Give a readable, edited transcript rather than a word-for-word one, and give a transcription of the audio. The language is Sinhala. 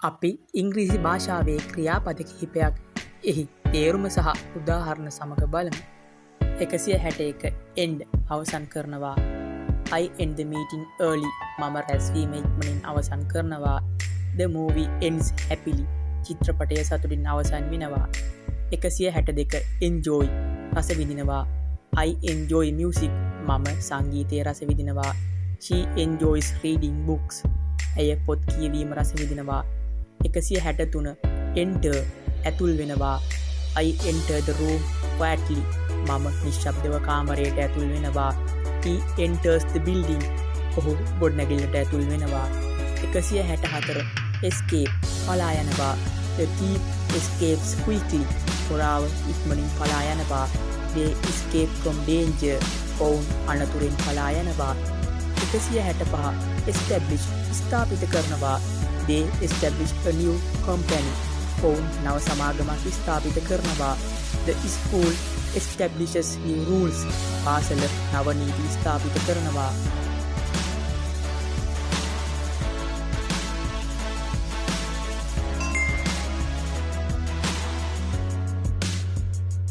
අපි ඉංග්‍රීසි භාෂාවේ ක්‍රියාපද කිහිපයක් එහි තේරුම සහ උදාහරණ සමග බලමු. 161 end අවසන් කරනවා. I end the meeting early. මම රැස්වීම ඉක්මනින් අවසන් කරනවා. The movie ends happily. චිත්‍රපටය සතුටින් අවසන් වෙනවා. 162 enjoy රස විඳිනවා. I enjoy music. මම සංගීතය රස විඳිනවා. She enjoys reading books. ඇය පොත් කියවීම රස විඳිනවා. 163 enter ඇතුල් වෙනවා. I enter the room quietly. මම නිශ්ශබ්දව කාමරයට ඇතුල් වෙනවා. He enters the building. ඔහු ගොඩනැගිල්ලට ඇතුල් වෙනවා. 164 escape පලා යනවා. The thief escapes quickly. හොරාව ඉක්මනින් පලා යනවා. They escape from danger. ඔවුන් අනතුරෙන් පලා යනවා. 165 establish ස්ථාපිත කරනවා. They establish a new company. ඔවුන් නව සමාගමක් ස්ථාපිත කරනවා. The school establishes new rules. පාසල නව නීති ස්ථාපිත කරනවා.